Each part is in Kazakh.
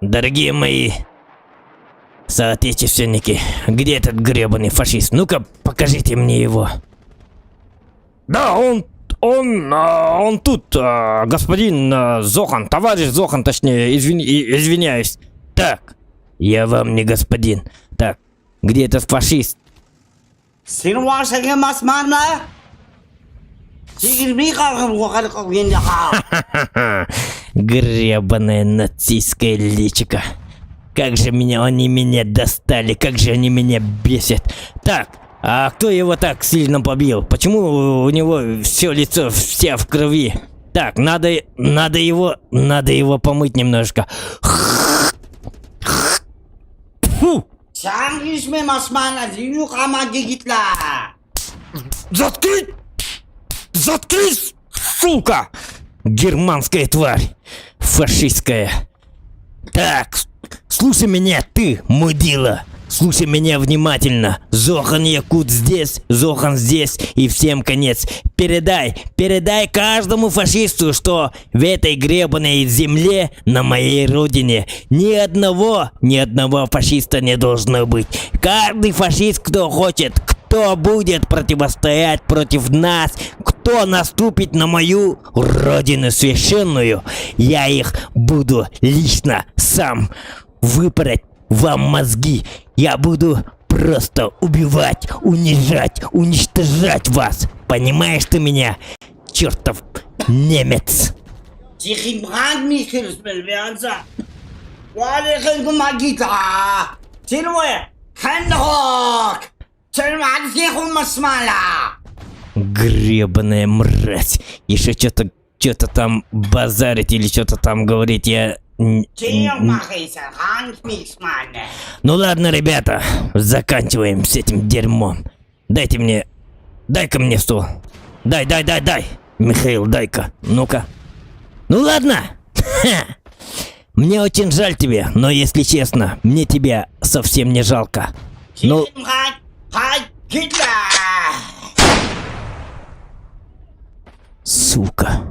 Дорогие мои соотечественники, где этот гребаный фашист? Ну-ка, покажите мне его. Да, он тут, господин Зохан, товарищ Зохан, точнее, извиняюсь. Так, я вам не господин. Так, где этот фашист? Гребаное нацистское личико. Как же они меня достали, как же они меня бесят. Так, а кто его так сильно побил? Почему у него все лицо вся в крови? Так, надо его помыть немножко. Фу! Заткнись, сука! Германская тварь, фашистская. Так, слушай меня, ты, мудила. Слушай меня внимательно. Зохан Якут здесь, Зохан здесь, и всем конец. Передай каждому фашисту, что в этой гребаной земле, на моей родине, ни одного фашиста не должно быть. Каждый фашист, кто хочет, кто будет противостоять против нас, кто наступит на мою родину священную, я их буду лично сам выпороть вам мозги. Я буду просто убивать, унижать, уничтожать вас. Понимаешь ты меня, чертов немец? Гребаная мразь. Еще что-то там базарить или что-то там говорить, я... Ну ладно, ребята, заканчиваем с этим дерьмом. Дай-ка мне стул. Дай. Михаил, дай-ка, ну-ка. Ну ладно. Мне очень жаль тебя, но если честно, мне тебя совсем не жалко. Ну... Сука.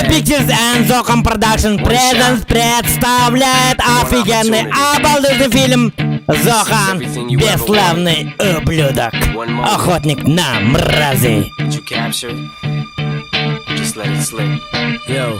Pictures and Zochan Production Presents представляет офигенный обалденный фильм «Зохан. Бесславный ублюдок. Охотник на мразей». Yo.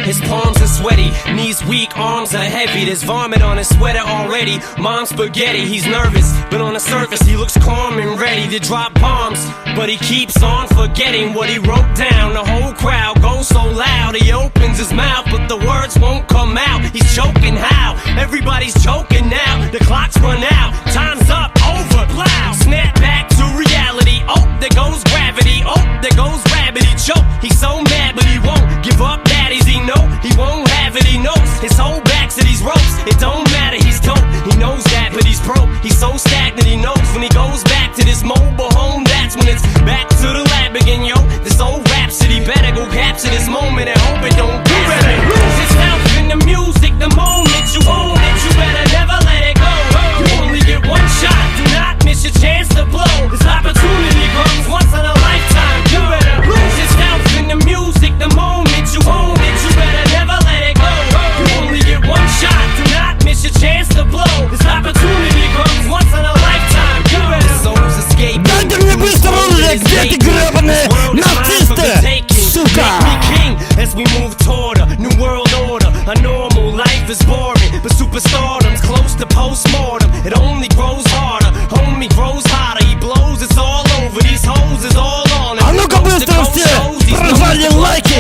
His palms are sweaty, knees weak, arms are heavy. There's vomit on his sweater already. Mom's spaghetti, he's nervous, but on the surface he looks calm and ready to drop bombs. But he keeps on forgetting what he wrote down. The whole crowd goes so loud, he opens his mouth, but the words won't come out. He's choking how? Everybody's choking now. The clock's run out, time's up, over, plow. Snap back to reality. Oh, there goes gravity. Oh, there goes rabbit. He choke. He's so mad, but he won't give up. Daddies, he know he won't have it. He knows his whole back to these ropes. It don't matter, he's dope. He knows that, but he's broke. He's so stagnant. He knows when he goes back to this mobile home, that's when it's back to the lab again, yo. This old rhapsody better go capture this moment and hope it don't go. You better lose yourself in the music. The moment you own it, you better never let it go. You only get one shot. Do not miss your chance to blow. This opportunity comes once in a lifetime. You better lose yourself in the music. The moment you own it, you better never let it go. You only get one shot. Do not miss your chance to blow. This opportunity comes once in a lifetime. You better souls escape. Дайте мне быстро ролик, где ты гребаные нацисты, сука! As we move toward a new world order, a normal life is boring, but superstardom's close to postmortem. It only grows harder, homie grows hotter. He blows, it's all over. These hoes is all on him. А ну-ка быстро все прожали лайки!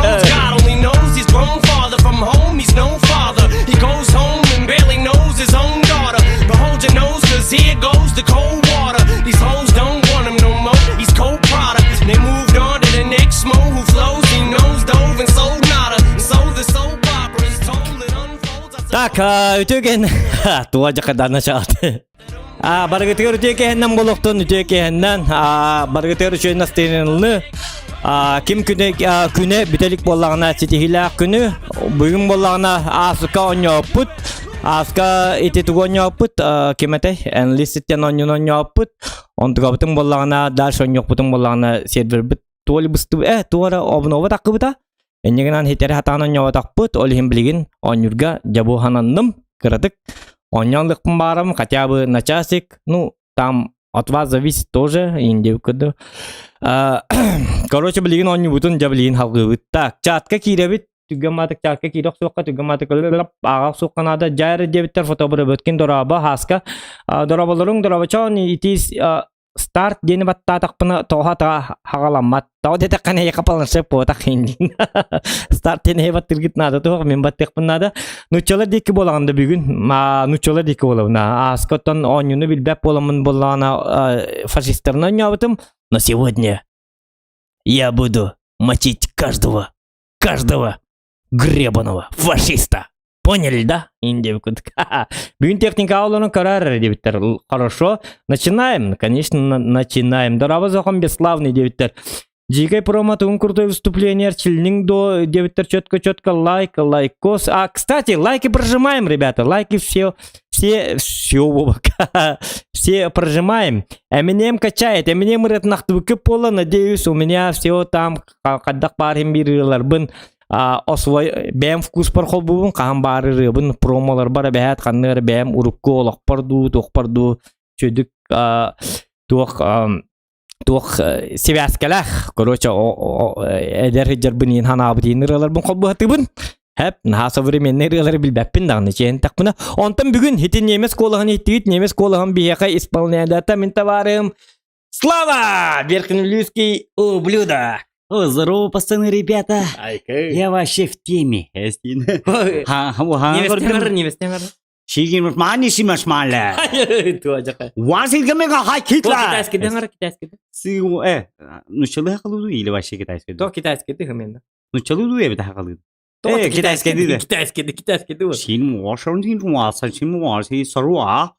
God only knows he's grown farther from home. He's no father. He goes home and barely knows Так, үтөген туа жакадарна чааты. Баргытыр үтөкеннен болуктун үтөкеннен баргытыр чөйнас теренилни ким күнө бүтелик боллагына сетихилак күнү бүгүн боллагына аска оньопут аска итетугоньопут кимете энлисттен оньопут онтугабытын боллагына дальше оньопутун боллагына сервербит туоль бысту туара обнова такыбыта эннегенан хитере хатана оньопутакпут олихим билигин оньюрга жабухананным кыратык оньонлыкпын барам хотя бы на часик там от вас зависит тоже индевкыды. Короче, билигин онни бутун жаблигин халгыбыт. Так, чатка киребит. Түгематык чатка кирок соққа түгематык ағақ соққанада жайры дебиттер фотобыры бөткен дораба хаска. Дорабаларың дорабачан итис старт дені баттатақпыны тоға таға хағаламат. Тау дете қане еқапалын шеп болатақ хендин. Старт дені баттыргит нада тоға мен баттықпын нада. Нучалар декі болағында бүгін. Нучалар декі болағына. Аскоттан онюны билбәп боламын болағына фашистерна нябытым. Но сегодня я буду мочить каждого гребаного фашиста. Поняли, да? Бүгін техника аулының карары, дебиттер. Хорошо. Начинаем. Конечно, начинаем. Дорава зохан бесславный, дебиттер. Джигай проматун крутой выступление. Чильнинг до, дебиттер, четко лайкос. Кстати, лайки прожимаем, ребята. Лайки все прожимаем. Эминем качает. Эминем ретнахтывыки пола. Надеюсь, у меня все там каддак парим бирилар. Освой бәм вкус бар қол бұбын қаған бары рыбын промолар бар бәйт қанныр бәм ұрыққы олақ парду тоқ парду чөдік тоқ севяскалах короче әдер хиджарбын ен хана абытын ұралар бұн қол бұхаты бұн әп наға современный ұралар білбәппін дағыны чейін тақпына онтан бүгін хитін немес қолығын хиттігіт немес қолығын бейеқа исполнядата мен товарым Слава! Верхнелюдский ублюдок! О, здорово, пацаны, ребята. Я вообще в теме. Невестемер. Шигин мани шимашмале. Васил гамега хай китла. Китайский. Сигу ну чалы халуду или вообще китайский? То китайский ты хамена. Ну чалуду я бета халуду. Китайский ты. Син вошон тин васа син васа саруа.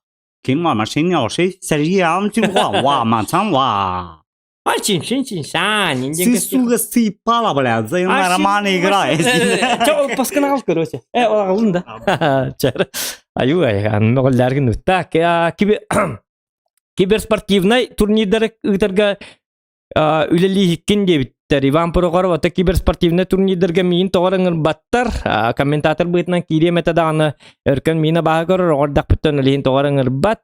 Кин мама син яоши сарьям тин ва мацам ва. Очень, Ты, сука, сыпала, блядь, за нормально играешь. Чё, пасканал, короче. Оғылын да. Чары. Аю, ноғылларғын. Так, киберспортивный турнирдары ұйтарға үлелі хиккен дебіттер. Иван Прохоров, ата киберспортивный турнирдарға мейін тоғырыңыр баттар. Комментатор бұйтынан кейрем етадағаны өркен мейіна бағы көрір. Ордақ бүттен үлейін тоғырыңыр бат.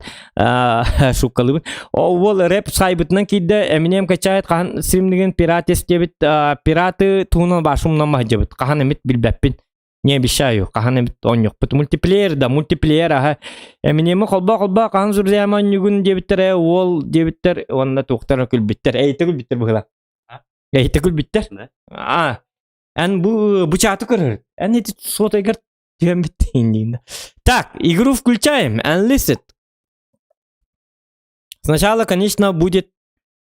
Шуккалы бұн. Ол рэп сайбытынан кейді әмінем качайт қаған стримдеген пиратес дебіт. Пираты туынан башымынан мағы дебіт. Қаған әмет білбәппін. Не обещаю, қаған әмет он yok. Бұт мультиплеер да, мультиплеер. Әмінемі қолба қаған зүрзәман нүгін дебіттер. Ол дебіттер, онына тоқтар өкіл біттер. Әйті күл біттер бұғыла. Әйті күл біттер. Ән бұ чаты көрір. Ән еті сот егер түйен біттейін дейін. Так, игру включаем. Enlisted. Сначала, конечно, будет...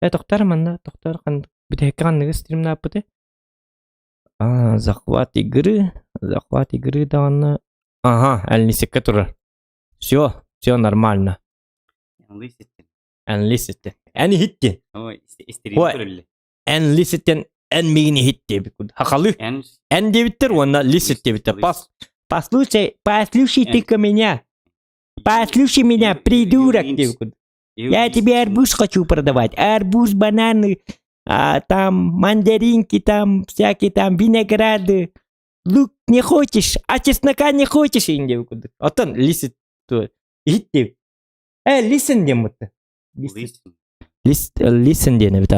Тоқтар манда, тоқтар бітекранныға стримна апыты. Захват игры дағаны... Ага, Enlisted тұрыр. Все нормально. Enlisted. Әні хитті. Enlisted en mini hit дебіт. Хақалы. En дебіттер, онна listed дебіттер. Послушай ты-ка меня. Послушай меня, придурок. Я тебе арбуз хочу продавать. Арбуз, бананы, там мандаринки, там всякие там винограды. Лук не хочешь, а чеснока не хочешь. Отан listed. Hit дебіт. Listen деміті. Listen деміті.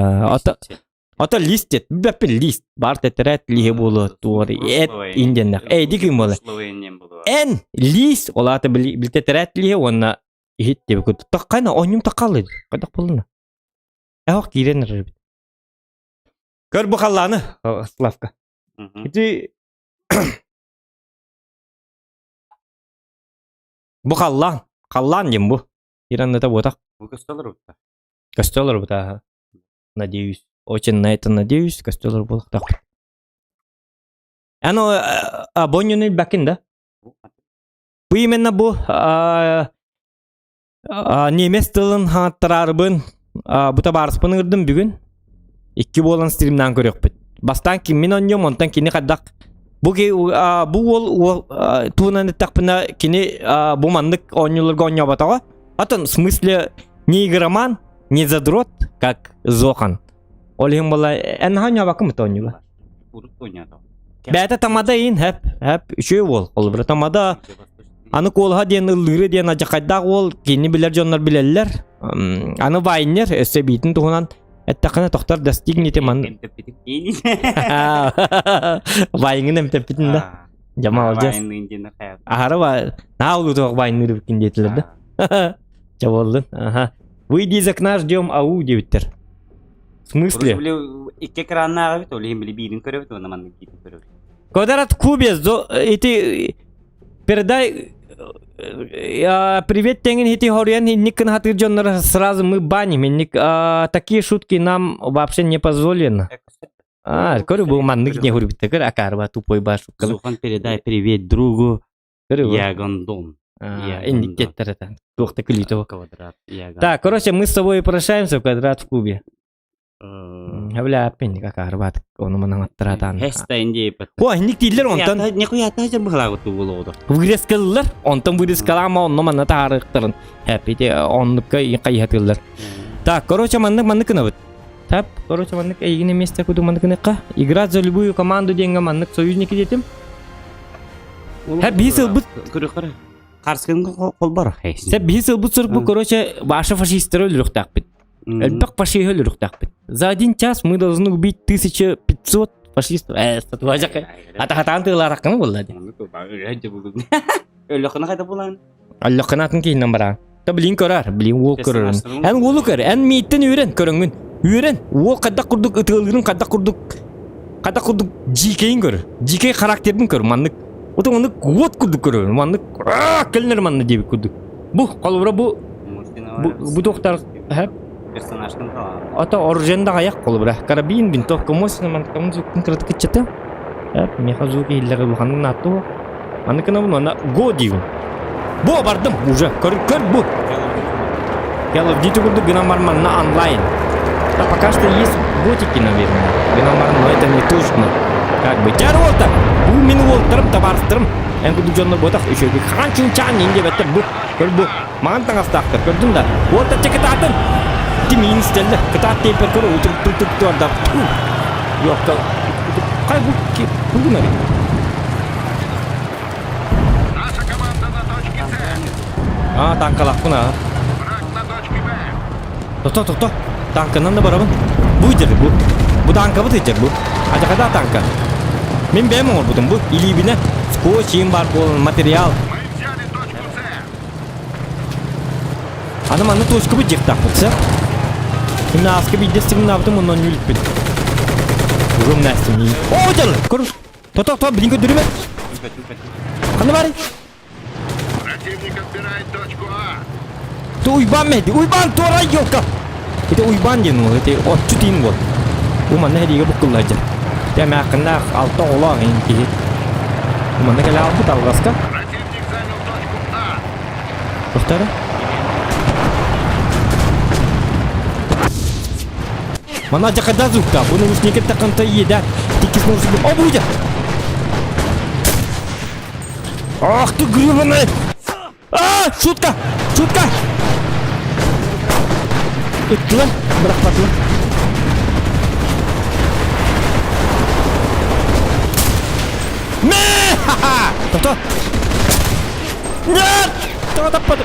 Ата listed. Бәппі list. Бар тәтірәт лихе болу. Туар. Әт инденнақ. Дикім болу. Ән list. Олаты біл тәтірәт лихе. Онна hit деп көді. Таққайна. Оным таққалы. Қайдақ болуна. Әуақ кейренір. Көр бұқалланы. Славка. Бұқаллан. Қаллан дем бұ. Иранныта бұтақ. Костеллар бұта. Надеюсь. Очень на это надеюсь. Костеллар бұтақ. Так. Бонюны бәкін, да? Bu именно bu nemes tılın hattırarbın buta barıspını ırdım bugün. 2 bolan streamden görüyoruz. Bastan ki min oynayom ondan kini kaddak. Bu ol tuğunan etapına kini bu manlık oynuyorlar oynuyor batağa. Атын в смысле не игроман, не задрот, как Зохан. Олим была en hangi bakım oynuyor. Vurup oynadı. Bäte tamada in hep şey ol. Ol bir tamada anı kolha diyen ılgırı diyen acakayda ol kini bilir jonlar bilirler. Anı vayner öse bitin tuğunan ettakına toktar достигнете man. Vayngın hem tepitinde. Jama olacağız. Ahara var. Ne oldu tuğ vayngını bikin diyetilerdi. Çavaldın. Aha. Выйди из окна, ждем ау дебиттер. В смысле? İki ekranına abi olayım bile birini görüyor da zaman birini görüyor. Квадрат в кубе, эти передай привет тенген эти хорьян ник на хатыр жоннор сразу мы баним, ник такие шутки нам вообще не позволено. Көрі бұл маннык не хурбит текер акарба тупой башу. Зухан передай привет другу Ягондон. Индикатор это. Тухта клитого. Квадрат. Так, короче, мы с тобой прощаемся в квадрат в кубе. Бля, пенник акарба, он манан аттыратан. Хестайнде пат. Ой, ник дейділер онтан. Не куята жа быхла готу болоду. Выгрескалылар, онтан выгрескалама онно манна тарыктырын. Хәпите онныкка кайхатылар. Так, короче, маннык набыт. Так, короче, маннык эйгине месте куду манныкка. Играть за любую команду деньга маннык союзники детим. Хәп бисел бут. Көрөкөр. Карскын кол бар. Хәп бисел бут сыр бу, короче, башы фашисттер өлүрүк такпыт. Элбек фаши өлүрүк такпыт. За 1 час мы должны убить 1500 фашистов. Статуажак. Ата-хатан тылар акын булды. Өлөкөнө кайда булан? Аллакынатын кейинен бара. Та билин көрөр, билин ол көрөр. Эн олу көр, эн миттен үйрен көрөңүн. Үйрен, ол кадда курдук ытылырын кадда курдук жикейин көр. Жикей характердин көр, маннык. Ото маннык вот курдук көрөр, маннык. Келнер манны деп курдук. Бу колбура бу доктор хеп персонаждын кала. Ата оруженда аяк колбура. Карабин, винтовка, мощный манкамын зуктун кырдык кетчете. Хеп мехазуки иллеге буханын атту. Манныкына бу ана го дигин. Бу бардым уже. Көр бу. Call of Duty курдук гына марманна онлайн. Да пока что есть ботики, наверное. Гына марман, но это не точно. Как бы жар болта. Бу мен болтырым табарыстырым. Эн курдук жоннор ботак үшөйгө канчын инде беттер бу. Көр бу. Маған таңастактыр. Көрдүң да. Болта чекет атын. Тимин стелде. Кытат тепер көр утуп турдап. Yok. Кай бу ки? Бу гына. Наша команда на точке С. Танкалак буна. Враг на точке Б. Тоқта. Танкынан да барабын. Бу жер бу. Бу танка бу жер бу. Ажакада танка. Мен бемон ор бутун бу. Илибине скотчим бар бол материал. Мы взяли точку С. Аны маны точка бу жер так болса. Мен аска бидестим набытым оннан юлип бит. Ужум настыни. О, жер. Көр. Тоқта билинге дүрүбө. Каны бар? Противник отбирает точку А. Ты уйбан меди. Уйбан тора ёлка. Это уйбан дейін ол. Это отчу дейін ол. Уманна хедиге бұққылла жер. Дәме ақында алты олақ ең кейі. Уманна кәлі алды талғасқа. Противник занял точку А. Тоқтары. Мана жақада зұқта. Бұны үстінеке тақынта еді. Текес нұрсы бұл. О, бұйды. Ах ты гребаный. Шутка. Өттілі, бірақ батылы. Ха-ха! Тоқта! Нет! Тоқта таппады.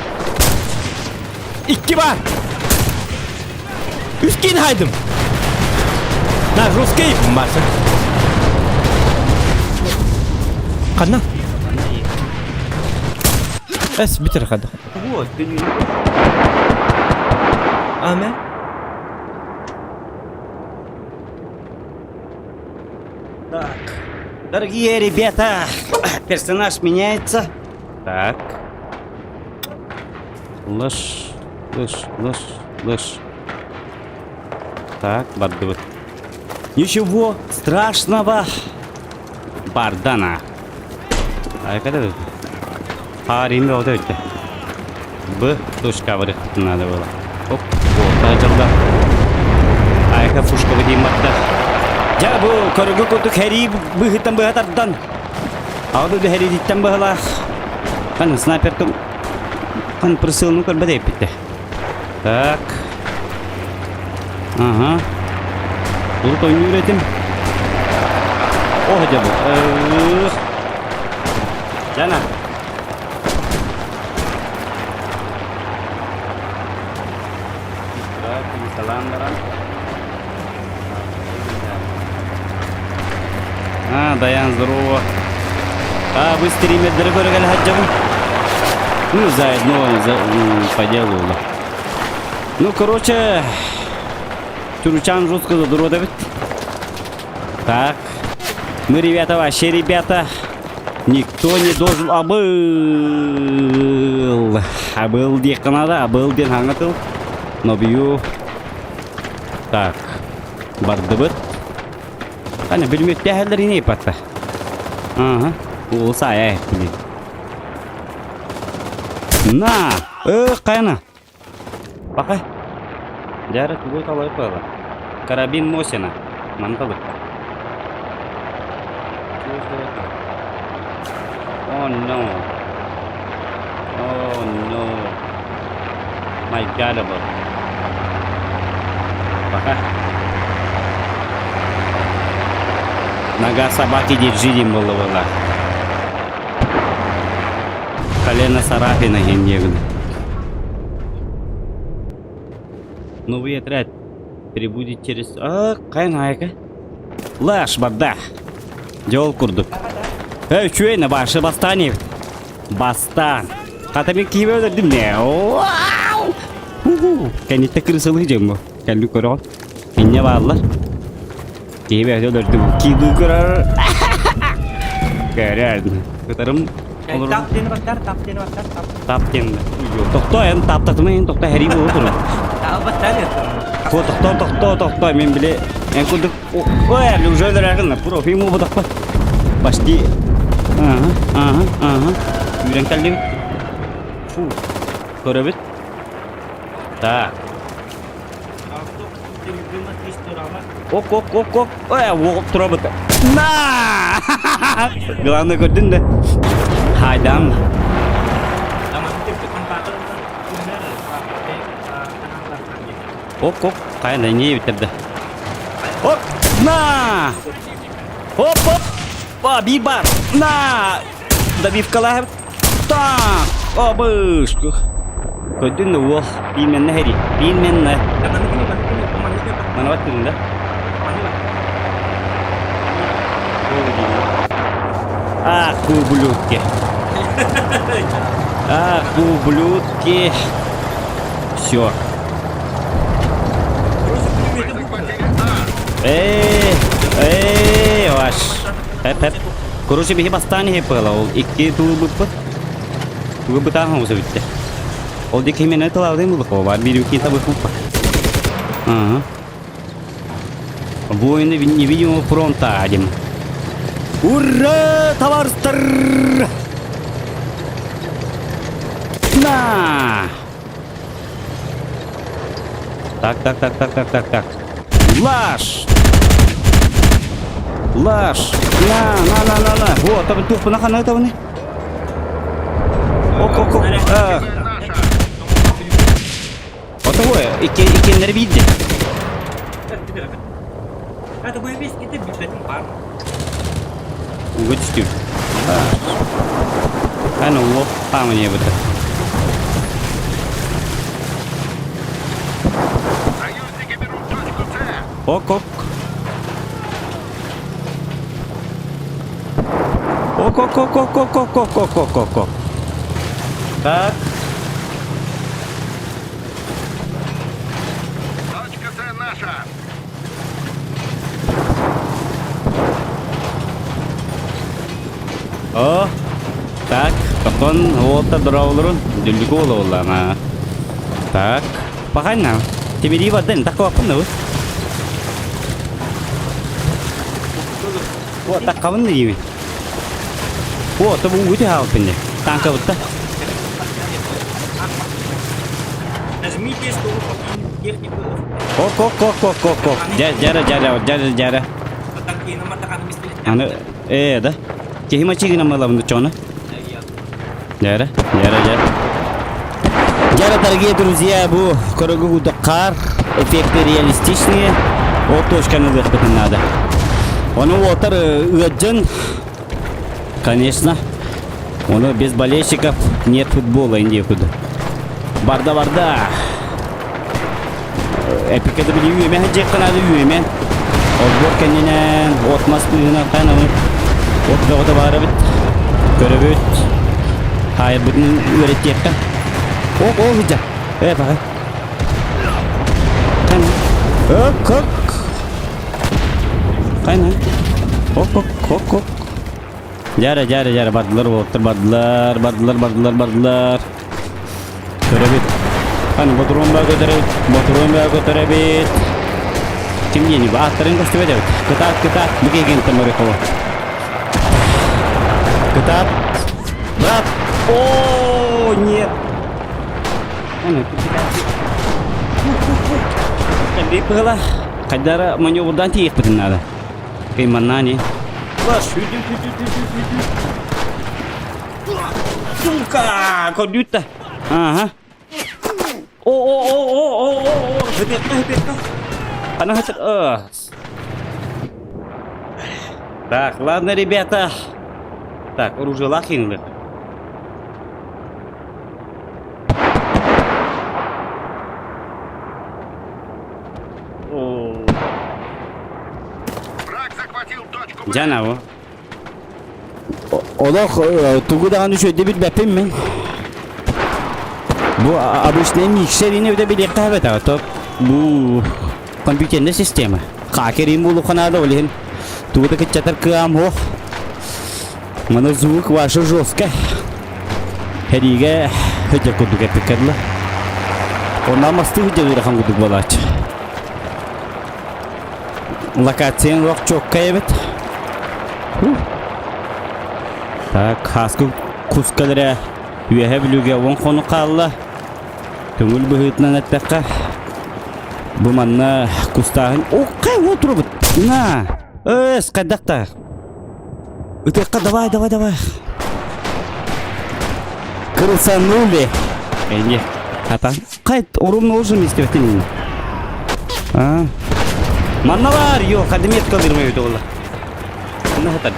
2 бар. Үскейін хайдым. На, рускейпім барсы. Қанна? Әс, бітір қады. Вот, ты не... Аме? Так, дорогие ребята, персонаж меняется. Так. Лыж. Так, бардывы. Ничего страшного. Бардана. А когда ты? Tarihim yok öyle. Bu tuşka var. Nada böyle. Hop. Orta çalda. Ayka fuşka bir himmatta. Ja bu korugu kutuk heri bu hitam bu hatardan. Aldı da heri hitam bu hala. Kan sniper kan persil nu kan bade pitte. Tak. Aha. Bunu da üretim. Oh aja bu. Jana. Dayan здорово. Быстрее медленно көргәл хаҗҗабы. Ну, заодно по делу. Ну, короче, Турчан жестко задротовит. Так. Мы, ребята, вообще, ребята, никто не должен был дек надо, был ден хангатыл. Но бью. Так. Бардыбыт. Ana bilmek değerler yine yapatta. Aha. Olsa ya. Na. Kayana. Bakay. Jarak gue kalau apa lah. Karabin motion. Mantap. Oh no. Oh no. My God above. Bakay. Nagasaki держи было. Колено царапина генерно. Новый отряд прибудет через... Кайнайка. Лаш, бада. Жол курдук. Чуйна, башы бастан. Бастан. Катамен киіп өлдірдім не? Вау! Кәнетті кірісілі жемі. Кәлі көрі. Менне бағылар. Kayıp өлдірдім. Киду көрір. Көрерді. Көтірім. Tap deni bakar. Tap deni. Тоқта, енді таптатымайын. Тоқта әрі болып тұры. Albatta ne? Тоқта. Мен біле. Мен күндік. Ой, әлі уже өлдірәгін. Профим ол бұдақпа. Башти. Ага. Үйрен кәлден. Фу. Көрі біт. Так. Оп. Ой, оғып тұра бұты. На! Главное көрдің де. Хайдам. Оп. Қайында не бітірді. Оп. На! Оп. Bir бар. На! Добивкалар. Так. Обыш. Көрдің де ол. Bilmenle heri. Bilmenle. Mana baktın da? Ублюдки. Все. Ваш. Hep. Короче, bir hastane yapıyorlar. İki tuğbu tahan olsa bitti. Oradaki hemen ne kadar değil mi bu? Var bir ülke tabi kupa. Воины невидимого фронта один. Ура, товарищ! На! Так. Лаш! На! Вот, там тух понахана этого не. Ок. Вот того, и нервидит. Это будет весь и ты бежать пар. Угодишь. Ну вот, там мне вот. Союзники берут точку С. Ок. Так. Точка С наша. О, так, потом вот дровлерун, далеко ловлана. Так, погано. Тебе не вода, так вот ну. Вот так кого не видишь? Вот, ты будешь делать пенде. Так вот. Нажмите, что вы покинете технику. Ок. Жара. Потанки на матакан быстрее. Аны, да. Кехима чигина мала бунду чона. Жара. Жара, дорогие друзья, бу корогу докар, эффекты реалистичные. Вот точка нулевых надо. Он отыр ыджын. Конечно. Он без болельщиков нет футбола индекуда. Барда. Эпикада били үйемен, жекканады үйемен. Отбор кенненен, отмас күйінен қайнамын. Отбоғыда бары біт, көрі біт. Хайыр бүтін өрет жекка. О, ғыджа. Бағай. Қайна. Қайна. Ок. Жара. Бардылар болыптыр, бардылар. Көрі біт. Қайна, ботыруын ба көтірі біт. Кім ені ба, аттарын көстіп өте біт. Кытат, бүге кенттен бары қолы. Кытат. Брат. О, нет. Кәлбей пығыла. Қайдары маневрдан тейік бітін нады. Қайманна не. Сука, көрдүйтті. Ага. О. Хытетті. Она хотят... Так, ладно, ребята. Так, оружие лахинли. Враг захватил точку Б. Жанавы. Олох, тугудаған үш өйді біл бәпім мен. Бұл обычный микшеріне өйді біл еқті әбет ағыт. Бұл компьютерный система. Қакерім болу қанады олығын. Тугуда кітчатар кыам хоқ. Мұны звук ваша жестко. Хәриге хүджер күдік әпіккерлі. Онан масты хүджер үйрәқан күдік болач. Локациян роқ чоққа әбет. Так, хаскы кускалыра үйәе білуге оң қоны қалы. Түңіл бұғытынан әттәққа. Бұманна кустағын. Оқай отыру бұд. На, қайдақта. Үтеққа давай. Крысанули. Әйне, атан. Қайт, орымны олжым естебеттен. Манналар, йо, қадымет қалдырмай өті олар. На, атан.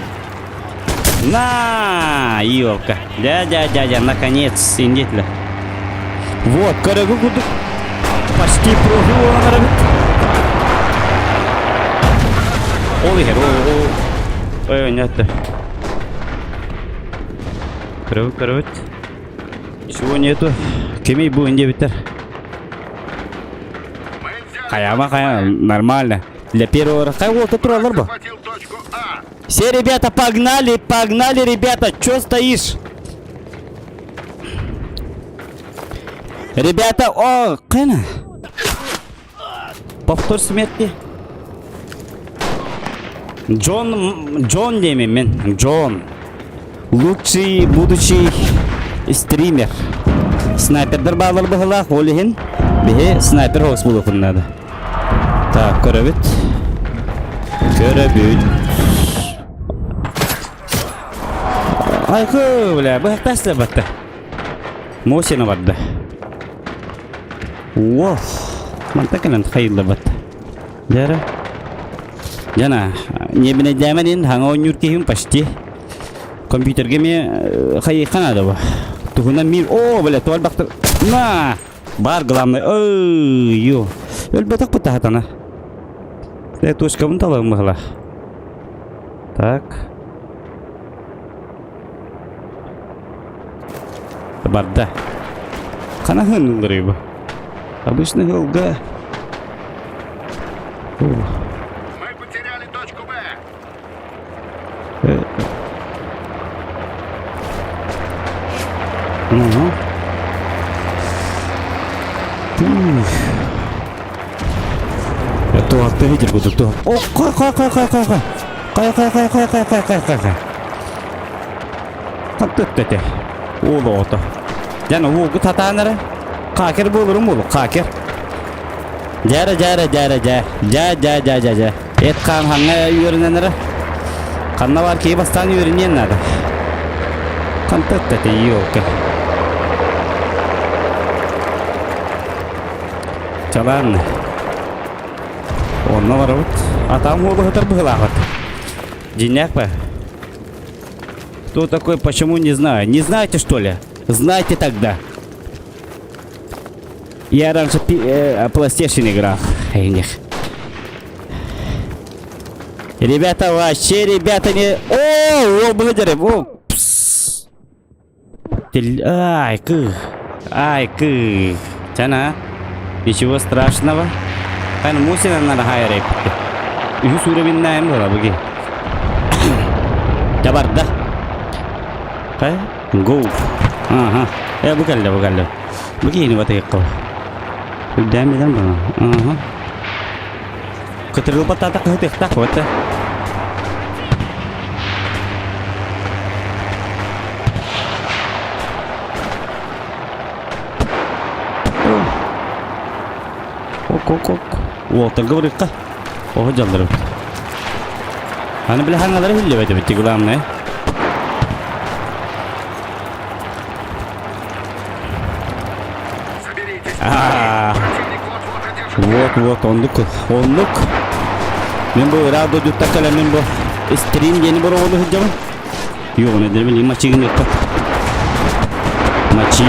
На, елка. Дядя, наконец, индетля. Вот, корогу кудык. Почти прожил он рабит. Ой, нет. Короче. Ничего нету. Кемей был индевитер. Кая, нормально. Для первого рака вот это ларба. Захватил точку А. Все, ребята, погнали, ребята. Чё стоишь? Ребята, о, кайна. Повтор смерти. Джон деме мен. Джон. Лучший будущий стример. Снайпердер балар бахала. Олихин. Бихе снайпер хос булу надо. Так, көрөбүт. Айкы, бля, бахтасты батты. Мосина барды. Воу. Мантаканан хайылды батты. Жара. Жана, небіне дәмәден хаңа ойнюркейім почти. Компьютерге ме хайықанады ба. Тухынан мир. О, бля, туал бақтыр. На! Бар главный. Ой-ё. Өлбетақ бұтта хатана. Точкамын талағым бағыла. Так. Барда. Қана хынылдыры ба. Обычно хылға. Мы потеряли точку Б. Ты видел, куда кто? О, кай. Как ты? Улото. Жана улгу татанары. Kakir bulurum bulu, kakir. Jara. Ja. Et kan hanna yürünenlere. Kanna var ki bastan yürünenler. Kan tatta yok. Çalan. Onunla var ot. Атам его богатыр была вот. Денег бы. Кто такой, почему не знаю. Не знаете, что ли? Знайте тогда. Я раньше PlayStation играл. Ребята, вообще, ребята, не... О, благодарю. О, Ай, Чана. Ничего страшного. Kan musim надо хайрек. Itu sudah bintang lah bagi. Jabar dah. Kayak go. Bukan dah. Begini batai kau. Udah bilang bang. Keterlupa tak hati tak batai. Kok. Wah, tergolong kah? Oh, jalan. Ана бляхан надо хилли бити главное. Соберитесь. Противник вот-вот одержит. Вот, ондук. Мен бу радио жутта кала мен бу стрим жени бор болду жаман. Yok ne derim maçı günü kat. Maçı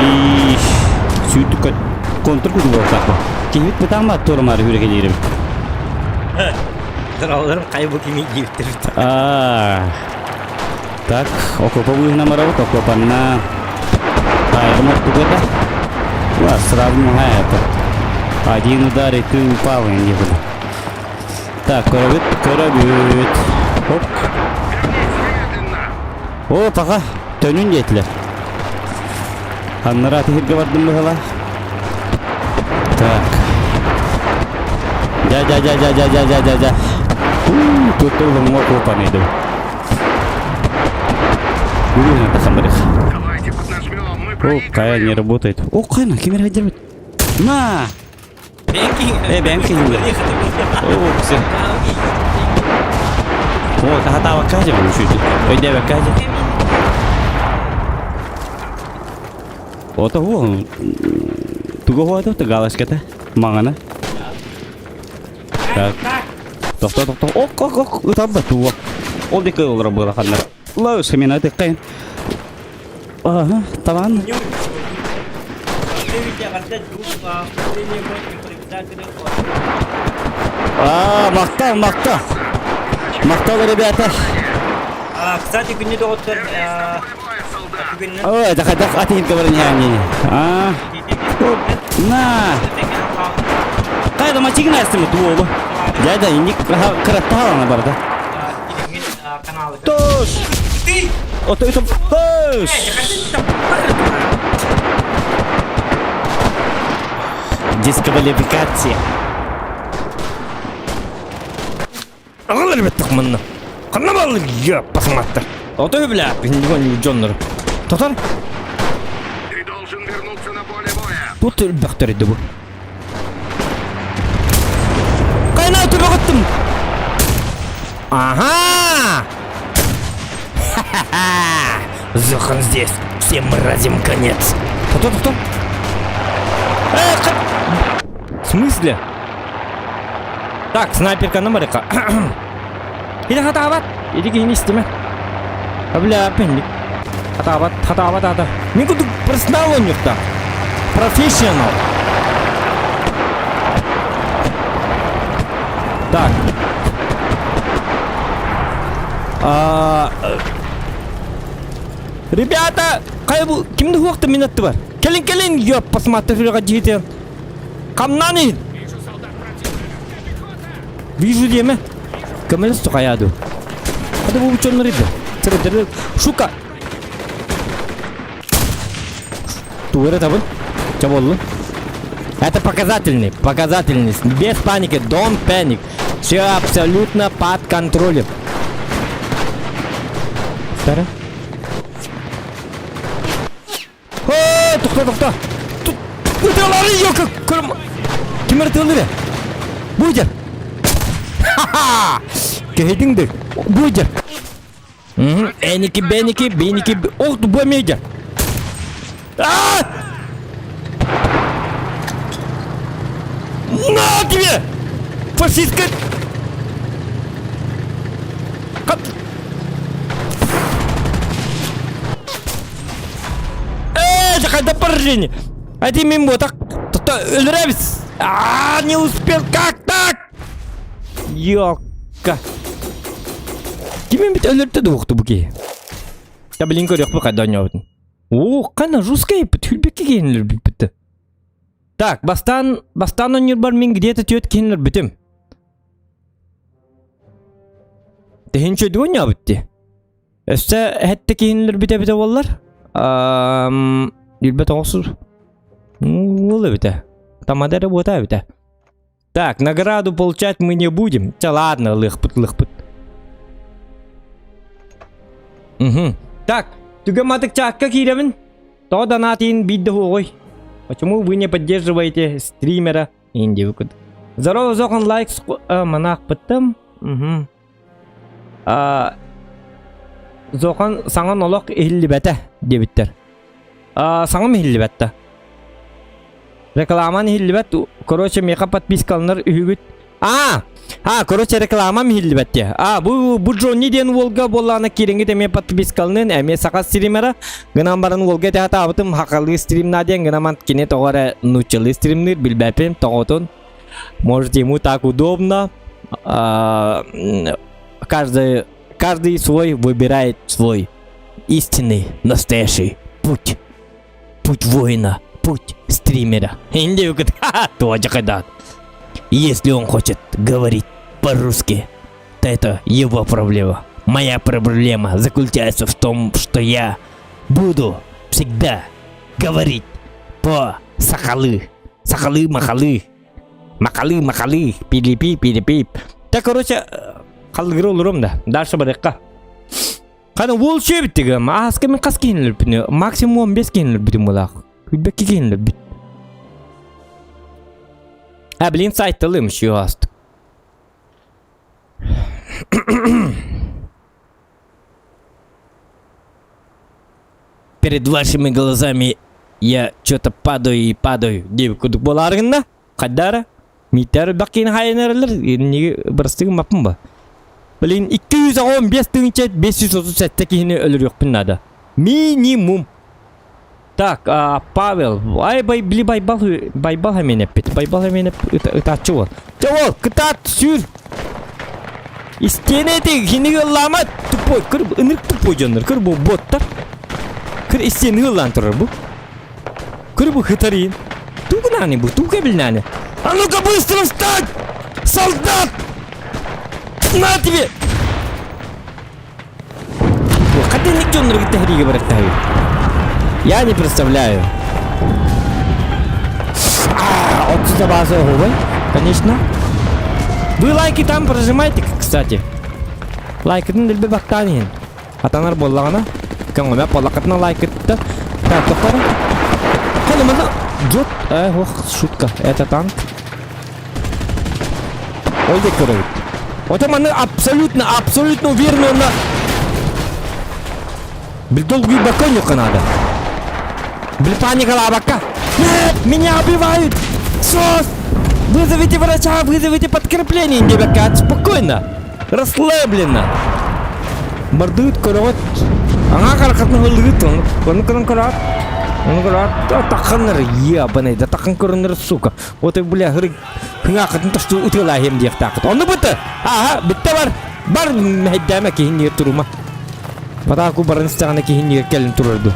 sütü kat kontrol kudu bakak. Kihit betama tormar hürekeleri. Траллар кайбы кими гифтер. Так, окопа номер окопана. Аймат тугада. Вау, сразу это. Один удар и ты упал не было. Так, коробит. Оп. О, пока. Тönün жетлер. Аннара тихирге бардым быгала. Так. Ja. Tutul semua kopan itu. Nanti sampai. Давайте поднажмем, мы О, проигрываем. kayak не работает. О, кайна, камера держит. На! Бэнкинг. О, все. О, ката ваказе чуть. Ой, ваказе. О, того. Туго это галас ката. Мангана. Так. Тоқтау. Ок, там батуа. Ол деке олар было хандар. Лаус хемена деккен. Ага, таман. Мактал, ребята. Кстати, күнне доғыттыр. Боевой солдат. Күнне. Ой, так атин говорение. На. Кайда мачигин астымы туолу. Дядя, иник краттала на барда. Каналы. Тош! Ты! Ото это тош! Дисквалификация. Алар бит тахманна. Канна бал я посмотр. Ото бля, не Джоннер. Татар? Ты должен вернуться на поле боя. Тут бахтар иде бу. Кайна өтіп ағыттым. Ага! Ха-ха-ха! Зохан здесь. Всем мразим конец. Кто? В смысле? Так, снайперка номерика. Иди хатабат. Иди не істеме. Бля, пенник. Хатабат. Мен күдік профессионал ойнықта. Профессионал. Так. Ребята, кайбу кимди уақытта минутты бар? Келин, ёп, посмотрюға жетен. Камнан ин. Вижу деме. Камелес тоқаяду. Ада бұл учон риді. Тірі. Шука. Туыры табын. Чаболы. Это показательный. Без паники. Don't panic. Все абсолютно под контролем. Стара. Ой, тухта. Öteleri yok. Kim öteleri? Buyur. Kehdin de. Buyur. N2, B2, B2, oldu bu meyce. На тебе! Фашистская... Какое поражение! А ты мимо так... Нравится? Не успел, как так? Ёлка. Кемен бит өлөртті доқты бұке. Я блин көрек бұқа дайна өтін. О, қана жускай бұт, хүлбекке кейінлер бітті. Так, бастан он бар мен где-то тет кейінлер бітім. Тәхін чөйді ойна бітті. Өсті әтті кейінлер біте олар. Үлбет оңсыз. Олы біте. Тамадары бота біте. Так, награду получать мы не будем. Ча ладно, лых-пыт. Угу. Так, туга матык чакка киремін. То донатин бидді хуғой. Почему вы не поддерживаете стримера? Инди выкуд. Здорово, зохан лайк монах пыттым. Угу. Зохан саңан олық эхилли бәті дебіттер. Саңам эхилли бәтті. Рекламан эхилли бәт. Короче, меқа подпискалыныр үйгіт. Короче, реклама эхилли бәтті. Бу Джонни ден Волга болланы керенгі деме подпискалынын әме сақа стримера. Гынан барын Волга тәхта абытым хақалғы стримна ден гынаман кене тоғары нучылы стримнер білбәпем тоғытын. Может, ему так удобно. Каждый свой выбирает свой истинный, настоящий путь. Путь воина, путь стримера. Тоже когда. Если он хочет говорить по-русски, то это его проблема. Моя проблема заключается в том, что я буду всегда говорить по-сахалы. Сахалы-махалы. Махалы-махалы. Пилипи-пилипип. Так, короче, қалғыры олырым да. Дальше барыққа. Қаны ол ше біттігі. Асқа мен қас кейінлер бітіне. Максимум 15 кейінлер бітім олақ. Күлбекке кейінлер біт. Блин, сайттылым ше астық. Перед вашими глазами я что-то падаю и падаю. Деп күдік боларғында. Қаддары. Миттері баққейін хайынарылыр. Неге бірістігі мапым ба? Блин, 215 тыңчет 537 кейіні өлір өкпін нада. Минимум. Так, Павел. Байбал хамен әппет. Байбал хамен ұтатшы ол. Жауал, қытат сүр. Истенеті хинеге лама тупой. Кір ұнырық тупой жоныр. Кір бұл боттар. Кір истенеге лан тұрыр бұл. Кір бұл хытарин. Туғы наны бұл, туғы біл наны. А ну-ка быстро встать! Солдат! На тебе! Хотя никто не говорит, что говорит. Я не представляю. Отсюда база Huawei, конечно. Вы лайки там прожимайте, кстати. Лайк это не для бактанин. Атанар боллагана. Кем я полакатна лайк это. Так, тохара. Хали мана. Джот. Шутка. Это танк. Ой, декорит. Вот это мы абсолютно уверены на... Долгий баконюка надо. Паника лабака. Нет, меня убивают. СОС! Вызовите врача, вызовите подкрепление, девка. Спокойно. Расслабленно. Мордует корот. Ага, каракатный голыт. Он карат. Таханнер ебаный, да тахан коронер, сука. Вот и, бля, говорит, хнгакатын то, что утилаем дев так. Он бітті. Ага, бітті бар мәйдәмә кейінер тұрума. Патаку барын стағана кейінер кәлін тұрырды.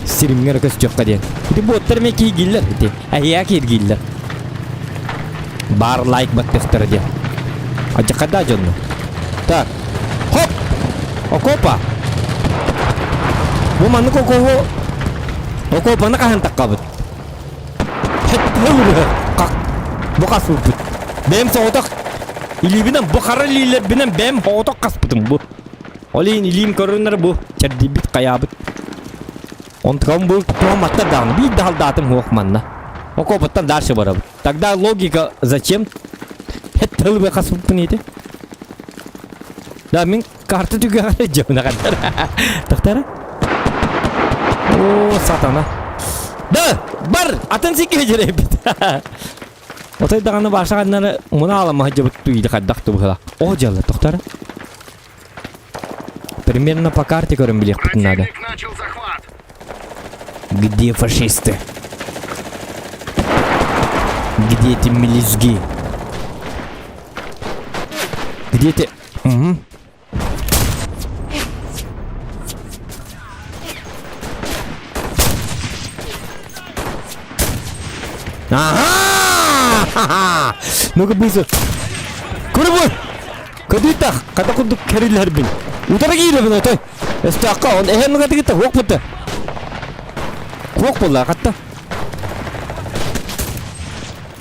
Стримгер көз жоққа ден. Бұты боттар мен кейгілер. Әйя кейгілер. Бар лайк баттықтары ден. Ажақада жонны. Так. Хоп! Окопа! Бұл маңны кокоғы Окопаны қахан таққабыд. Бұқас бұд. Бәм соғытақ. Илибінен бұқары лейлер бінен бәм соғытақ қаспыдым бұ. Олейін илим көрінер бұ. Чәрді бит қаябыд. Онтықауын бұл туаматтар дағын. Бейді халдатым хоқманна. Окопоттан дальше барабыз. Тогда логика зачем? Это тылбай касып нейді? Да, мен карты түге қарай жауына қандар. Тоқтары? О, сатана. Да, бар, атын секе жере бит. Отайдағаны башағаннары мұна алама жабыт туйды қаддақты бұғыла. О, жалы, тоқтары? Примерно по карте көрім білек бұтын надо. Противник начал захват. Где фашисты? Где эти мелюзги? Где ты? Угу. Ага! Ну-ка быстро. Курбу! Кадыта, ката кундук керилер бин. Утара кире бин отой. Эстака, он эхен ката кита хок бутта. Хок болла катта.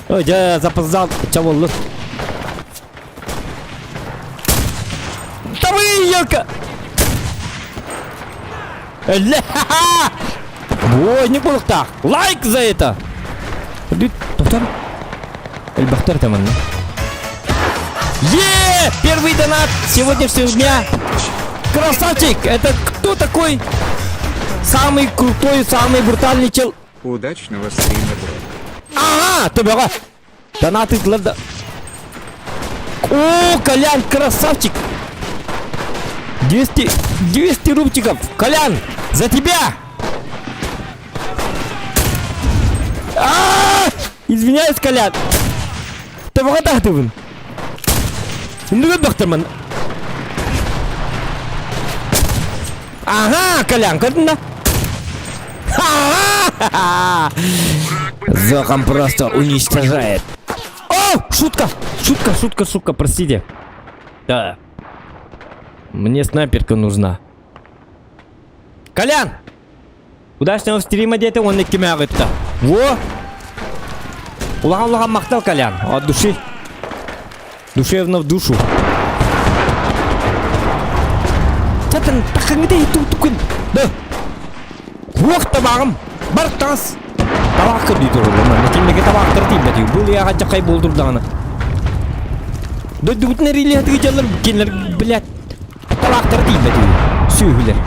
Ой, я запоздал, чаволлу. Давай, елка! Ха-ха! Ой, не было так. Лайк за это! Доктор? Эльбахтер там, ну? Первый донат сегодняшнего дня! Красавчик! Это кто такой? Самый крутой, самый брутальный чел... Удачного стрима, бро. Ага! Ты бога! Донаты для... О, Колян, красавчик! 200 рубчиков! Колян! За тебя! Извиняюсь, Колян! Ты бога так ты вон? Ну, докторман! Ага, Колян, куда? Ха-ха-ха! Зоком просто уничтожает. О, шутка! Шутка, простите. Да. Мне снайперка нужна. Колян! Удачного стрима, дети, он не кемявит-то. Во! Улахан мақтал, Колян. От души. Душевно в душу. Сатан, тақаңыдай тұқтықын. Да. Уақ табағым. Бар тағыз. Табақ көрді тұрғылы. Мекенмеге табақтыр дейм бәтеу. Бұл яға жақай болдырдағына. Да дүгітін әрейлі әтігі жалыр. Кенлер білет. Табақтыр дейм бәтеу. Сөйгілер.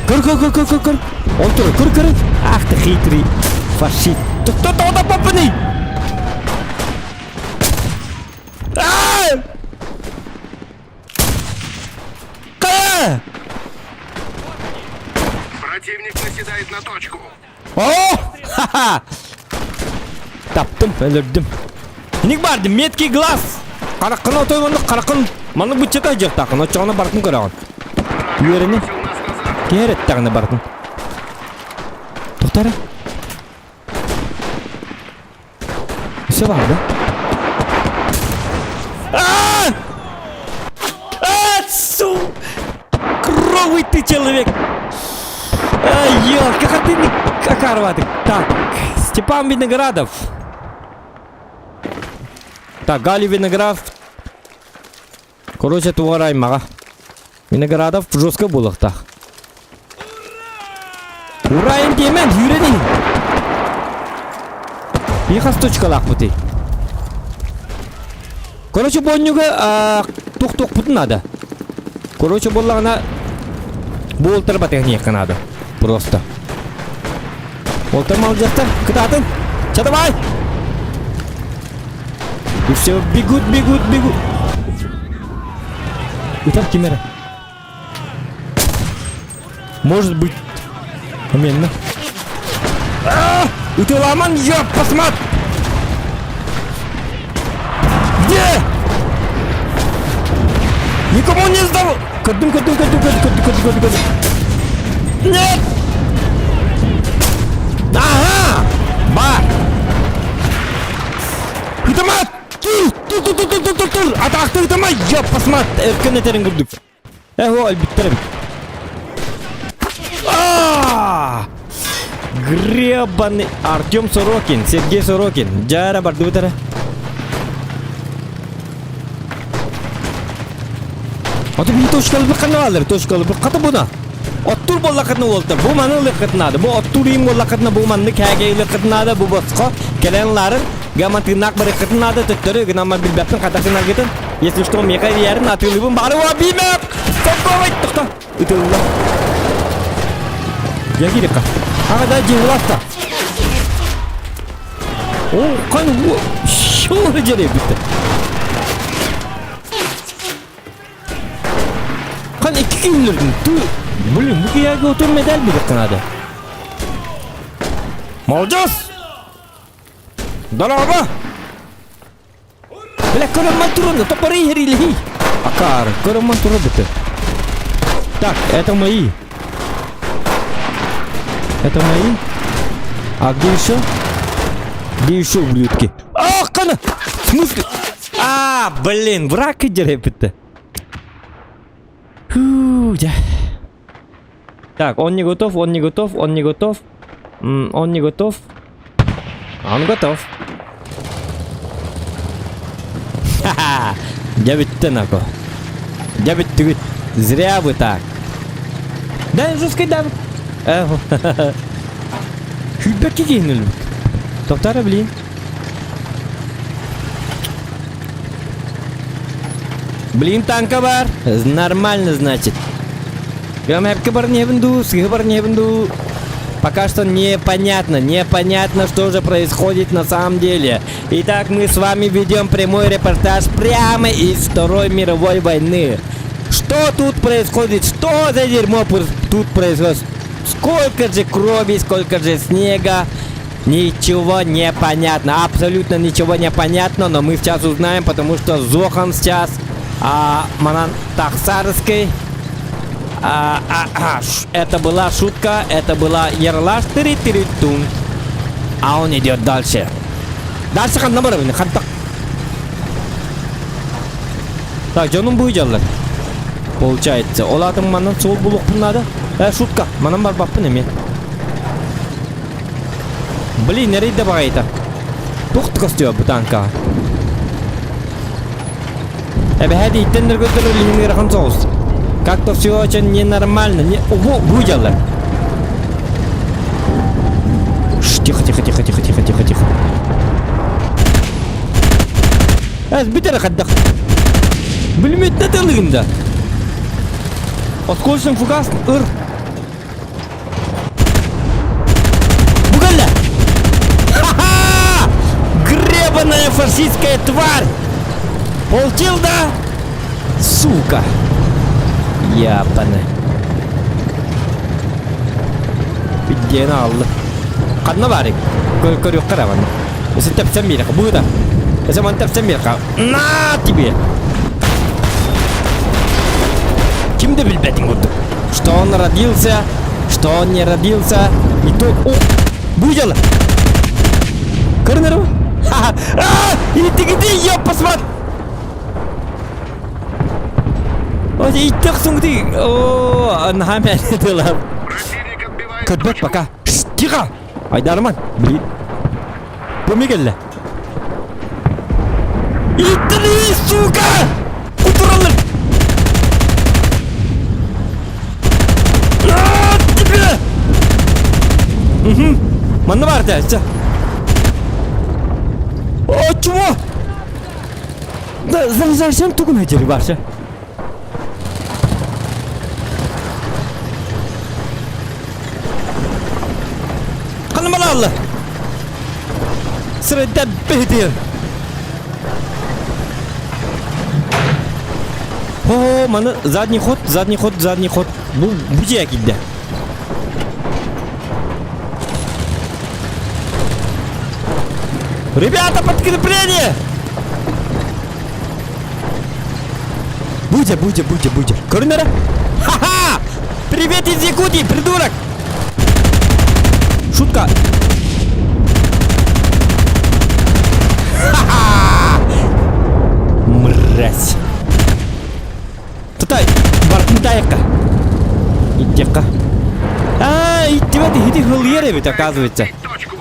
Көр. Он тұр, көр. Ах ты хитрый фашист. Кто туда попади? Противник наседает на точку. О! Ха-ха! Таптым, өлірдім. Ник барды, меткий глаз. Қарақын отойғанды, қарақын. Маны бұтчета жақ тақын, отчағына бартын көраған. Үйеріне. Бросил нас назад. Керет тағына бартын. Тоқтары. Все var da. Кровый ты человек! Ёлка, как ты как орватый. Так, Степан Виноградов. Так, Гали Виноградов. Короче, туарай мага. Виноградов жестко булах так. Ура, им демен, юрени. Ехас точкалақ бұты. Короче, боннюға туқ-туқ бұтын надо. Короче, болағына болтыр ба техника надо. Просто. Болтыр мал жақтар, кытатын. Чадавай! И все, бегут. Итак, кемера. Может быть. Аменно. Ты ломан, ёб, посмотри! Где? Никому не сдал! Кадым. Нет! Ага! Бар! Итамат! Тур! Атақты итамат! Ёб, посмотри! Эркен етерін күрдік. Эхо, әлбіттерім. Гребаный Артем Сорокин, Сергей Сорокин. Жара барды бутара. Аты бей точкалы бір қаны алыр, точкалы бір қаты бұна. Otur bollakatını oldu. Bu manı lıkıtnadı. Bu oturayım bollakatını bu manı kâgeyi lıkıtnadı. Bu bosko. Gelenlerin gaman tırnak bir lıkıtnadı. Tüttürü gınama bilbeptin katakına gidin. Если что, мека yerine atılıyım. Bari o bilmem. Sokovay tıkta. Ütülüyor. Ya gidip kal. Hakada cihulasta. Kan bu. Şöyle cereye bitti. Kan 2 günlerdin. Блин, bu yerge oturmadan bir lıkıtnadı. Молодец! Здорово! Бля, караман турон, топоры грили. Акар, караман турон это. Так, это мои. Это мои. А где еще? Где еще ублюдки? Ах, кана! В смысле? А, блин, враг идет, это. Фу, да. Так, он не готов, он не готов, он не готов. Он не готов. Он готов. Ха-ха! Я ведь тенако. Я ведь ты. Зря вы так. Да, жесткий дам. Хюберки кинули. Топтара, блин. Блин, танка бар. Нормально, значит. Пока что непонятно, что же происходит на самом деле. Итак, мы с вами ведем прямой репортаж прямо из Второй мировой войны. Что тут происходит? Что за дерьмо тут происходит? Сколько же крови, сколько же снега. Ничего не понятно. Абсолютно ничего не понятно. Но мы сейчас узнаем, потому что Зохан сейчас Манан Тахсарский. Это была шутка, это была Ерлаш тыры-тыры-тун. А он идет дальше. Дальше хан набор бин, хан так. Так, жаным буйжалар. Получается, олардың манан сол булук надо. Шутка, манан бар баппын эме. Блин, нерейде багайта. Тоқтық істеу бұл танка. Әбәді иттендер көттеру лихимгер хан соғыз. Как-то все очень ненормально. Ого, буйдалар. Тихо. Битер хаддах. Білмет нәтелігінде. Осколшын фугас ыр. Бугалла. Ха-ха! Гребаная фашистская тварь. Получил, да? Сука. Япаны. Биддені алды. Қадына барик. Көрек қараваны. Если тәпсен береқа. Бұғыда. Если ман тәпсен береқа. На тебе. Кімді білбәдің бұдды? Что он родился, что он не родился. И то... О! Бұйдалы. Көрінер ба? Ха-ха. Иди, я посмотри. Ой, иттек суңды. О, нахамян еділер. Противник отбивает Көтбәт пока. Тихо. Айдарман. Блин. Помегелі. Иттілі, сука! Кутыралыр. Тебе! Маны бар дәлсі. О, чего? Да, залезайшан тугын әдері баршы. Қанымалы алды. Сырайда бейдер. О, маны задний ход. Бұл бүже әкелді. Ребята, подкрепление! Будя. Көрінері? Ха-ха! Привет из Якутии, придурок! Шутка. Ха-ха! Мразь. Тутай, бартынтайыққа. Иттеққа. Иттебәді хеті хылғер әбет, оказывается. точку.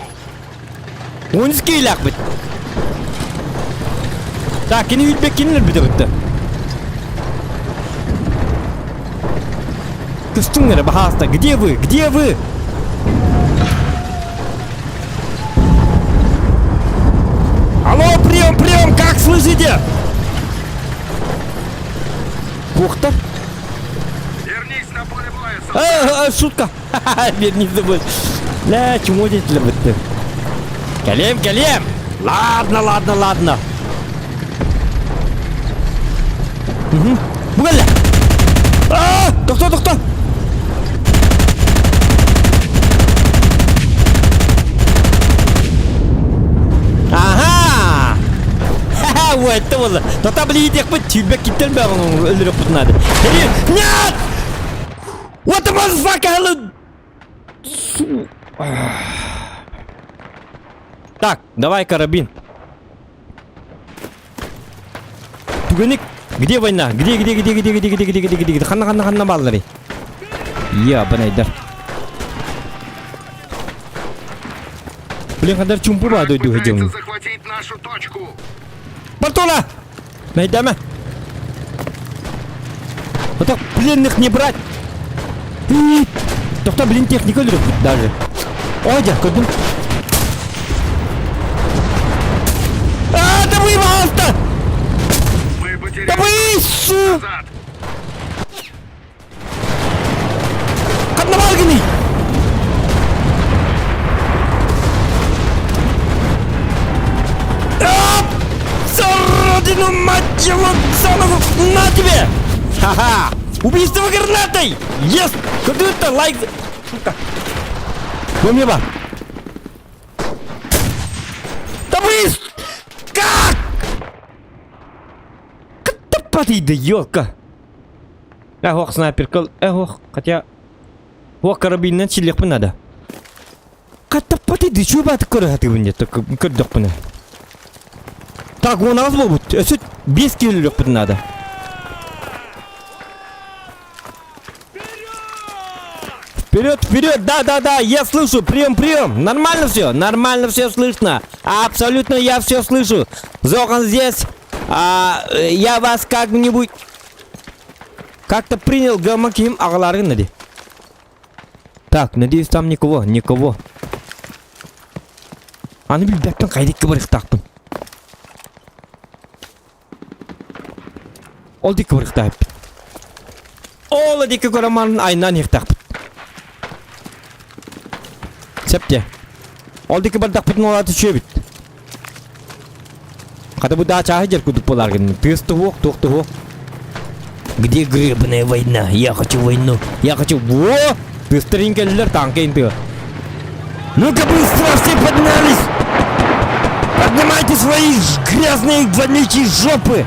Он скейлақ бит. Так, кені үйтбек кенілер біті бітті. Кыстыңнар, пожалуйста, где вы? Где вы? Алло, прием, как слышите? Бухта? Вернись на поле боя, солдат! Шутка. Вернись домой. Ля, чему здесь для быты? Калем. Ладно. Угу. Бугаля. Тоқта. Ага. Ха-ха, вот это вот. Тоқта, блин, идек бы тебя киттен бәрін өліріп бұтынады. Нет! What the motherfucker? Так, давай карабин. Тугеник, где война? Где? Ханна баллари. Ябанайдар. Блин, қадар чумпу ба дойду Пытается хедем. захватить нашу точку. Бартола! Найдаме. Вот так пленных не брать. Тоқта, блин, техника өліріп даже. Ой, көрдім. Да вы, пожалуйста! Мы потеряли Да вы, су! назад. Қатнабалгыны! За родину, мать его, заново, на тебе! Ха-ха! Убийство гранатой! Yes! Куда это? Лайк! Шутка! Помни ба! Да вы! Как? Как-то подойди, ёлка! Ох, снайперка, ох, хотя... Ох, карабиннен чилек бы надо. Как-то подойди, чё ба ты көрәті бінде, көрдік бұны. Так, он аз бол бұд, өсіт 5 килолек бұд надо. Вперед, да, я слышу, прием, нормально все слышно, абсолютно я все слышу. Зохан здесь, я вас как-нибудь, как-то принял гамаким ағаларын, нади. Так, надеюсь, там никого. Аны бил бәкпен қайдекке барық тақпын. Ол декі барық тақпын. Ол декі көраманын айынан еқ тақпын. Септе. Ол декі бар тақпын оларды шөй бит. Қады бұ да чағы жер күдік боларғын. Тысты оқ. Где гребаная война? Я хочу войну. Во! Тыстыринкелілер танкейн ты. Ну-ка быстро все поднялись! Поднимайте свои грязные вонючие жопы!